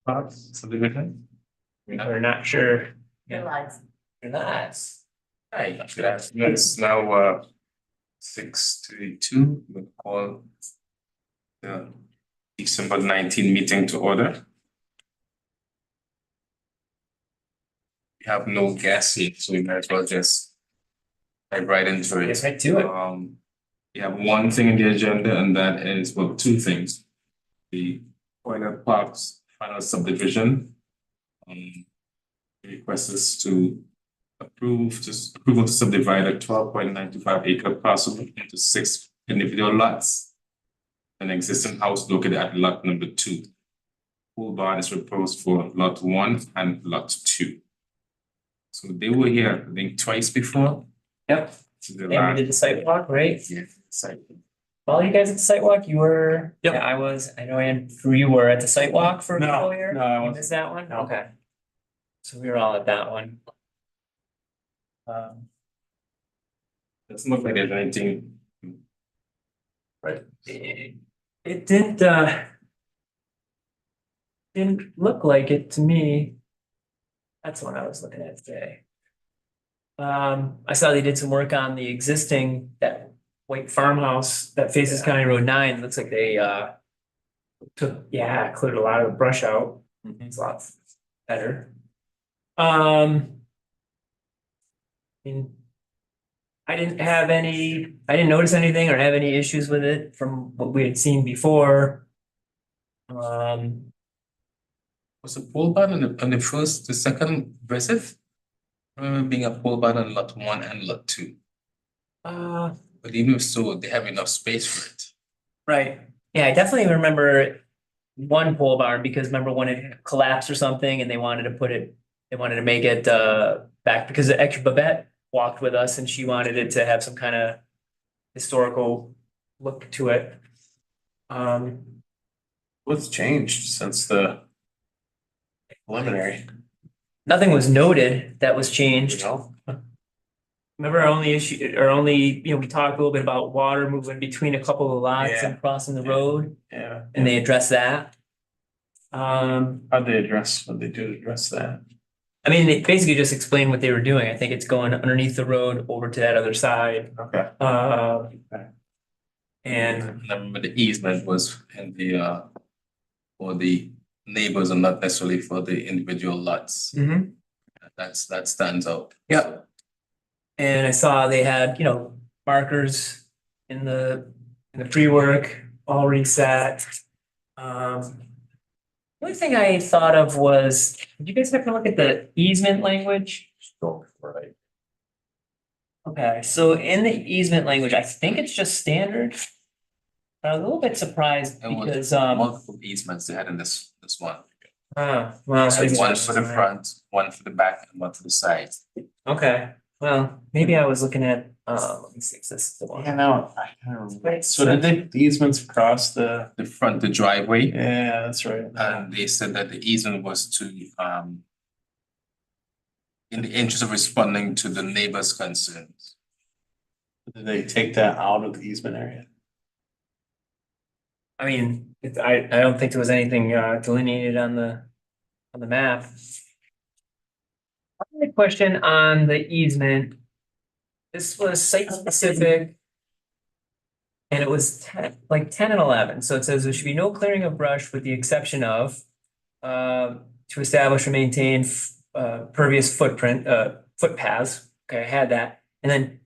Subdivision? We're not sure. Your lights. You're not. Hi, good afternoon. It's now 6:32. We'll call the December 19 meeting to order. We have no guests yet, so we might as well just dive right into it. Get right to it. We have one thing in the agenda, and that is, well, two things. The Pointer Parks final subdivision. Request us to approval to subdivide a 12.925 acre parcel into 6 individual lots. An existing house located at lot number 2. Pool barn is proposed for lot 1 and lot 2. So they were here, I think, twice before. Yep. So the And we last- did the site walk, right? Yeah, site. All you guys at the site walk, you were? Yep. Yeah, I was. I know Andrew, you were at the site walk for a No, couple here? no, I You wasn't. missed that one? No. Okay. So we were all at that one. Doesn't look like there's anything. It didn't look like it to me. That's what I was looking at today. I saw they did some work on the existing, that white farmhouse that faces County Road 9. Looks like they cleared a lot of the brush out. It's a lot better. I mean, I didn't notice anything or have any issues with it from what we had seen before. Was a pole barn on the first, the second visit? I remember being a pole barn on lot 1 and lot 2. But even so, they have enough space for it. Right. Yeah, I definitely remember one pole barn because remember when it collapsed or something and they wanted to make it back because actually Babette walked with us and she wanted it to have some kind of historical look to it. What's changed since the preliminary, Nothing was noted that was you changed. know? Remember our only issue, or only, we talked a little bit about water moving between a couple of lots Yeah. and crossing the Yeah. road, Yeah. and they addressed that. What'd they do to address that? I mean, they basically just explained what they were doing. I think it's going underneath the road over to that other side. Okay. And I remember the easement was in the for the neighbors and not necessarily for the individual lots. Mhm. That stands out. Yep. And I saw they had, markers in the pre-work, all reset. The only thing I thought of was, did you guys have to look at the easement language? Right. Okay, so in the easement language, I think it's just standard. I'm a little bit surprised It was because, multiple easements they had in this one. well. So one for the front, one for the back, and one for the side. Okay, well, maybe I was looking at, let me see if this is the one. Yeah, no, I don't remember. Right, So did the easements across the, The front, the driveway, yeah, that's right. and they said that the easement was to in the interest of responding to the neighbors' concerns. Did they take that out of the easement area? I mean, I don't think there was anything delineated on the map. I had a question on the easement. This was site specific. And it was 10 and 11, so it says there should be no clearing of brush with the exception of to establish or maintain pervious footpaths, okay, I had that. And then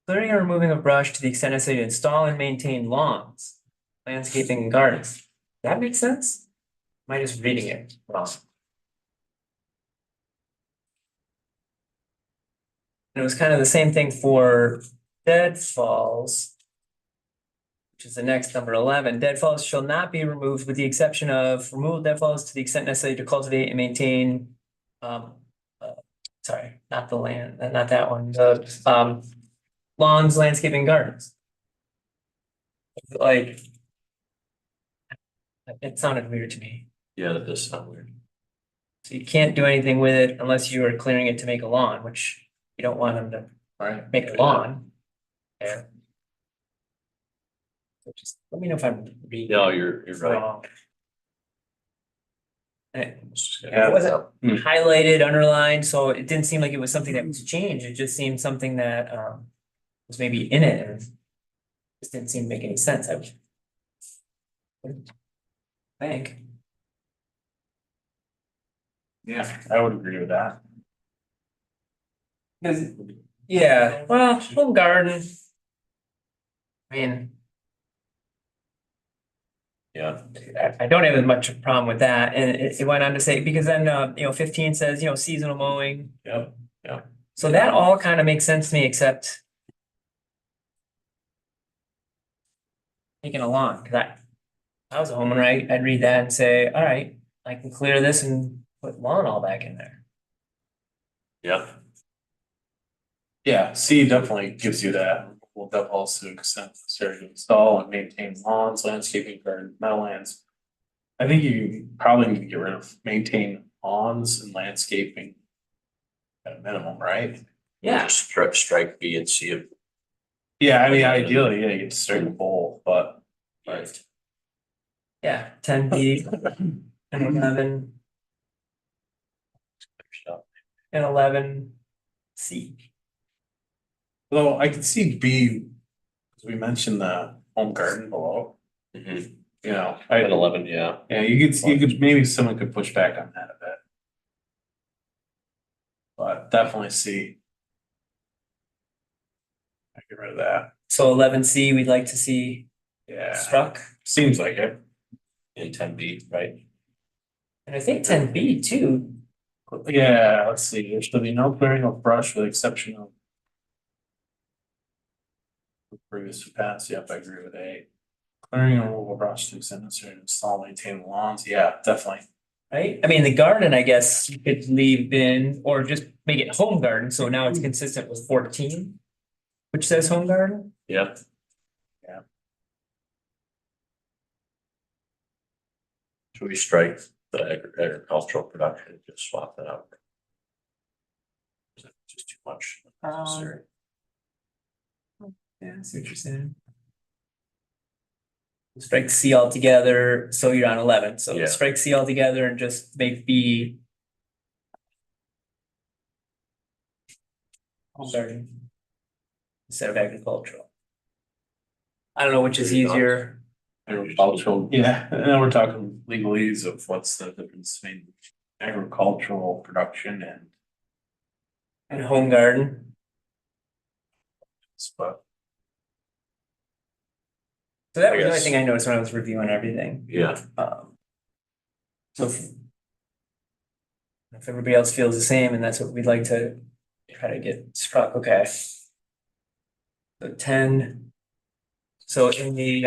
clearing or removing of brush to the extent necessary to install and maintain lawns, landscaping and gardens. That makes sense? Am I just reading it wrong? And it was kind of the same thing for deadfalls, which is the next number 11. Deadfalls shall not be removed with the exception of removal of deadfalls to the extent necessary to cultivate and maintain. Sorry, not the land, not that one, the lawns, landscaping, gardens. Like. It sounded weird to me. Yeah, that does sound weird. So you can't do anything with it unless you are clearing it to make a lawn, which you don't want them to Right. make a lawn. Yeah. So just let me know if I'm reading. No, you're right. wrong. It Yeah. wasn't Hmm. highlighted, underlined, so it didn't seem like it was something that was changed. It just seemed something that was maybe in it and just didn't seem to make any sense. I would think. Yeah, I would agree with that. Because, yeah, well, home garden. I mean, Yeah. I don't have as much of a problem with that, and it went on to say, because then, 15 says, seasonal mowing. Yep. So that all kind of makes sense to me, except taking a lawn, cause I was a homeowner, I'd read that and say, all right, I can clear this and put lawn all back in there. Yeah. Yeah, C definitely gives you that. Will that also extend necessary to install and maintain lawns, landscaping, garden, meadowlands. I think you probably need to get rid of maintain lawns and landscaping. At a minimum, right? Yeah, Just strike B and C it. Yeah, I mean, ideally, yeah, you get to start with both, but. Right. yeah, 10B and 11 and 11C. Though I could see B, because we mentioned the home garden below, Mhm. you know, At 11, yeah. yeah, you could, maybe someone could push back on that a bit. But definitely C. I get rid of that, So 11C, we'd like to see yeah, struck, seems like it. In 10B, right? and I think 10B too. Yeah, let's see, there should be no clearing of brush with the exception of. Previous to pass, yep, I agree with A. Clearing and removal of brush to extend necessary to install, maintain lawns, yeah, definitely. Right? I mean, the garden, I guess you could leave in, or just make it home garden, so now it's consistent with 14. Which says home garden? Yeah. Should we strike the agricultural production, just swap that out? Is that just too much? Necessary? Yeah, I see what you're saying. Strike C altogether, so you're on 11, so Yeah. strike C altogether and just make B. Home garden. Instead of agricultural. I don't know which is easier. Agricultural, yeah, and then we're talking legalese of what's the difference between agricultural production And home garden, but. so that I was the only guess. thing I noticed when I was reviewing everything. Yeah, So if everybody else feels the same and that's what we'd like to try to get struck, okay. So 10. So in the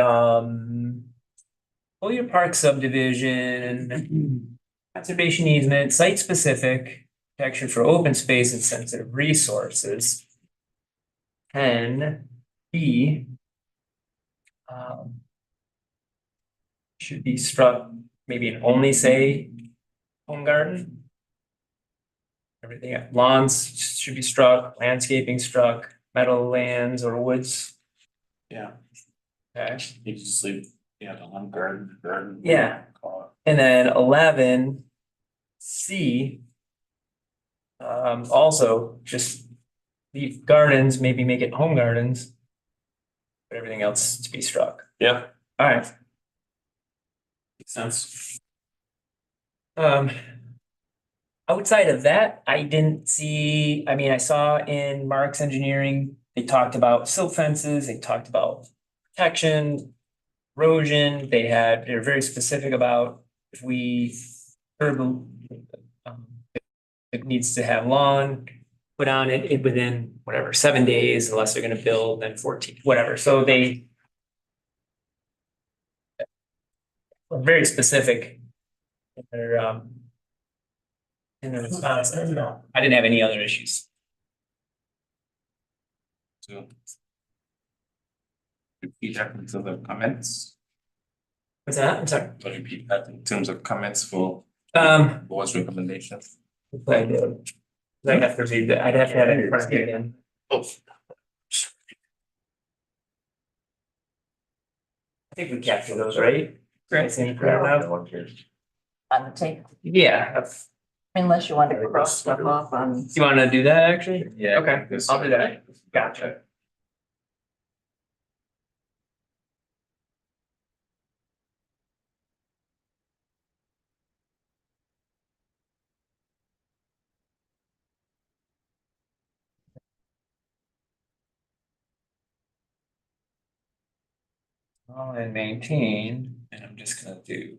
Folliar Park subdivision, conservation easement, site specific, protection for open space and sensitive resources. 10B. Should be struck, maybe only say home garden. Everything, lawns should be struck, landscaping struck, meadowlands or woods. Yeah, Okay, you just leave, yeah, the home garden. Yeah. Call and then 11C. Also just leave gardens, maybe make it home gardens. But everything else to be struck. yeah, All right. Makes sense. Outside of that, I didn't see, I mean, I saw in Mark's engineering, they talked about silt fences, they talked about protection, erosion, they're very specific about if we curb, it needs to have lawn put on it within whatever, 7 days, unless they're gonna build, then 14, whatever, so they were very specific in their response. I didn't have any other issues. So. Repeat that in terms of comments, What's that? I'm sorry. or repeat that in terms of comments for board's recommendation. I do. I'd have to read that, I'd have to have it in front of me again. oh, I think we captured those, right? Right. that one here. on the tape, Yeah, that's, unless you want to cross stuff off on. you wanna do that actually? Yeah. Okay, I'll do that. Gotcha. And maintain, and I'm just gonna do.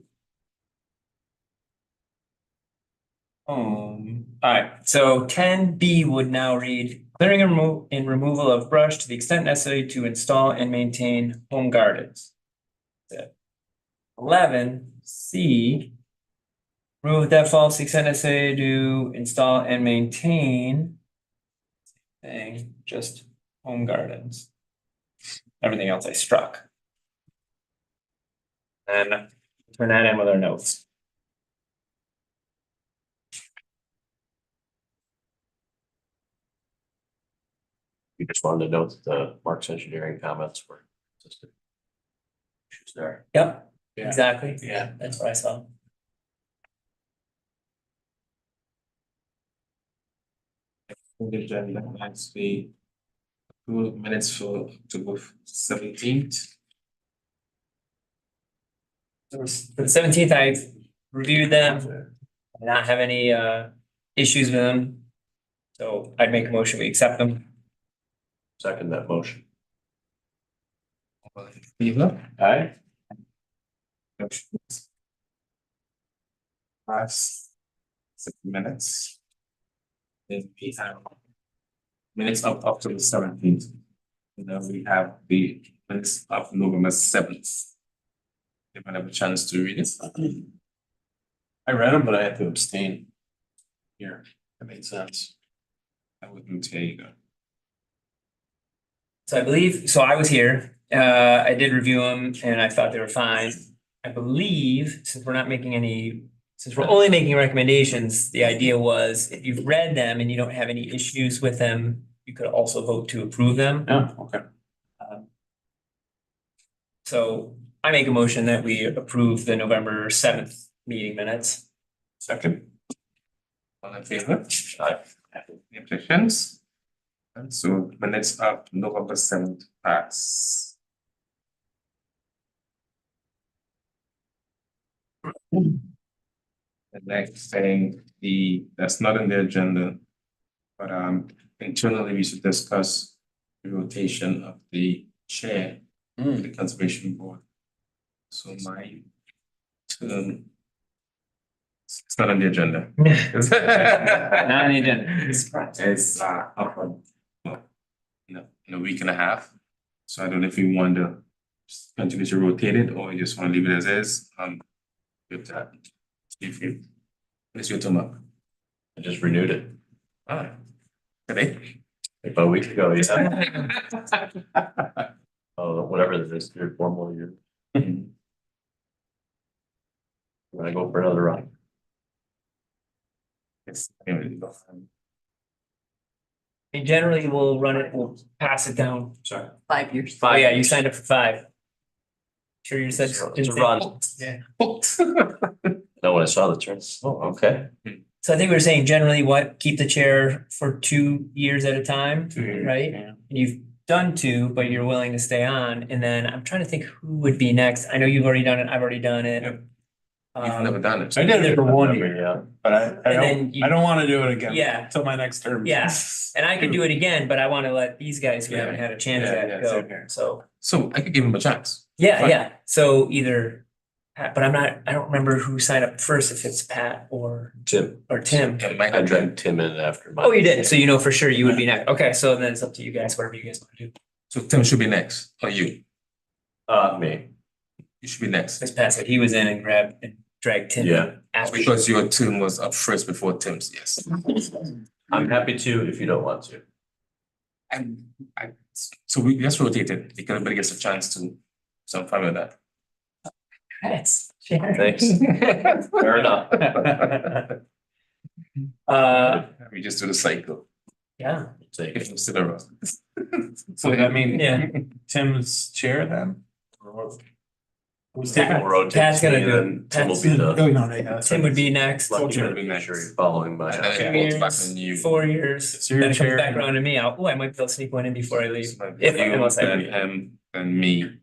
Alright, so 10B would now read, clearing and removal of brush to the extent necessary to install and maintain home gardens. 11C. Remove deadfalls to the extent necessary to install and maintain. Thing, just home gardens. Everything else I struck. And turn that in with our notes. You just wanted to note that the Mark's engineering comments were consistent. Issues there. Yep, Yeah. exactly. Yeah. That's what I saw. The agenda has the approval minutes for October 17th. For the 17th, I reviewed them, did not have any issues with them. So I'd make a motion, we accept them. Second that motion. All in favor? Aye. Pass 6 minutes. Then we have minutes of October 17th. And then we have the minutes of November 7th. Anyone have a chance to read it? I read them, but I had to abstain. Here, that made sense. I wouldn't tell you that. So I believe, so I was here, I did review them and I thought they were fine. I believe, since we're not making any, since we're only making recommendations, the idea was if you've read them and you don't have any issues with them, you could also vote to approve them. Yeah, okay. So I make a motion that we approve the November 7th meeting minutes. Second. All in favor? Aye. Any objections? And so minutes of November 7th pass. The next thing, that's not in the agenda. But internally, we should discuss the rotation of the chair of the conservation board. So my term. It's not on the agenda. Not on the agenda. It's up on, well, in a week and a half. So I don't know if you want to continue to rotate it or you just want to leave it as is. With that, if you, it's your turn up. I just renewed it Today. about a week ago, yeah. Oh, whatever it is, 4 more years. I'm gonna go for another run. It's, And generally, we'll run it, we'll pass it down. sorry. 5 years. Oh, yeah, you signed up for 5. Sure, you said. It's a run. Yeah. No, when I saw the turn, oh, okay. So I think we were saying generally keep the chair for 2 years at a time, 2 years. right? Yeah. And you've done 2, but you're willing to stay on, and then I'm trying to think who would be next. I know you've already done it, I've already done it. Yep. You've never done it. I did it for 1 year, Yeah. but I And then you- don't wanna do it again. Yeah. Till my next term. Yeah. And I could do it again, but I wanna let these guys who haven't had a chance Yeah, yet yeah, go, same here. so. So I could give him a chance. Yeah, Fine. yeah, so either, Pat, but I don't remember who signed up first, if it's Pat or Tim, Tim. Yeah, Mike, I dragged Tim in after my. Oh, you did, so you know for sure you would be next. Okay, so then it's up to you guys, whatever you guys wanna do. so Tim should be next, or you? Me. You should be next. Because Pat said he was in and grabbed and dragged Tim. Yeah. After. Because your term was up first before Tim's, yes. I'm happy to if you don't want to. And so we just rotate it because everybody gets a chance to, so I'm fine with that. Yes. Sure. Thanks. Fair enough. We just do the cycle. Yeah, Take If it. you sit around. So I mean, Yeah. Tim's chair then? Or what? We'll rotate Pat's gonna me, do it. and Tim will Pat's- be Oh, the. no, no, yeah, that's Tim right. would be next. Lucky Culture would be beneficiary nice. following by. And then Two it goes back years, on you. 4 years, So you're then it comes chair. back around to me. Oh, I might be able to sneak one in before I leave. So If, you, unless I then leave. him, then me.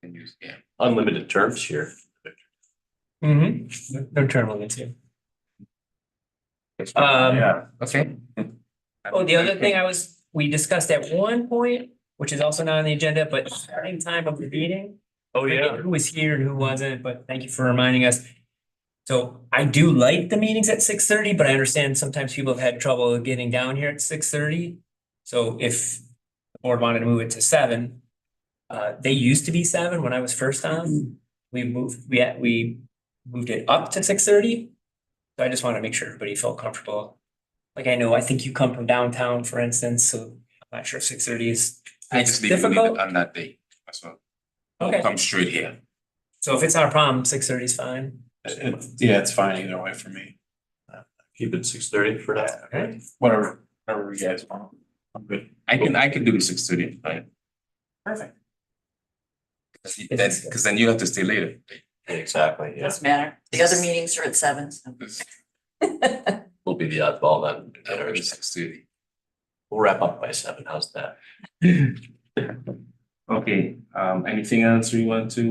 And you, yeah. Unlimited terms here. Mm-hmm, no term limits here. Um, Okay. oh, the other thing we discussed at one point, which is also not on the agenda, but starting time of the meeting. Oh, I forget who was here and who wasn't, but thank you for reminding us. So I do like the meetings at 6:30, but I understand sometimes people have had trouble getting down here at 6:30. So if the board wanted to move it to 7, they used to be 7 when I was first on. We moved it up to 6:30. So I just want to make sure everybody felt comfortable. Like I think you come from downtown, for instance, so I'm not sure if 6:30 is I just leave it difficult. on that day. That's all. Okay, Come straight here. so if it's not a problem, 6:30 is fine. Yeah, it's fine either way for me. Keep it 6:30 for now. Okay. Whatever you guys want. I'm good. I can do 6:30, fine. Perfect. Because then you have to stay later. Exactly, yeah. Doesn't matter. The other meetings are at 7, so. We'll be the oddball then. That would be 6:30. We'll wrap up by 7. How's that? Okay, anything else you want to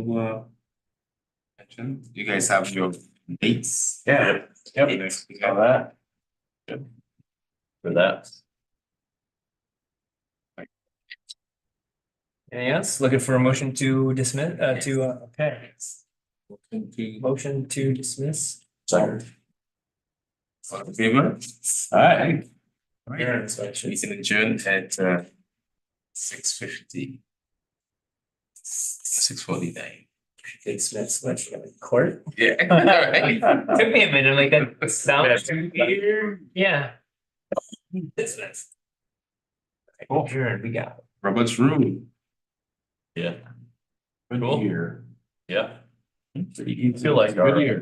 mention? You guys have your dates? Yeah. Yep. Next week. All that. For that. Anything else? Looking for a motion to dismiss, okay. Motion to dismiss. Second. All in favor? All right. Adjourn, so I should- Meeting adjourned at 6:50. 6:49. Dismiss, what's court? Yeah. Took me a minute, like that sounds weird, yeah. Dismiss. Adjourn, we got it. Robert's rule. Yeah. Good Cool. year. Yeah. You feel like our- Good year.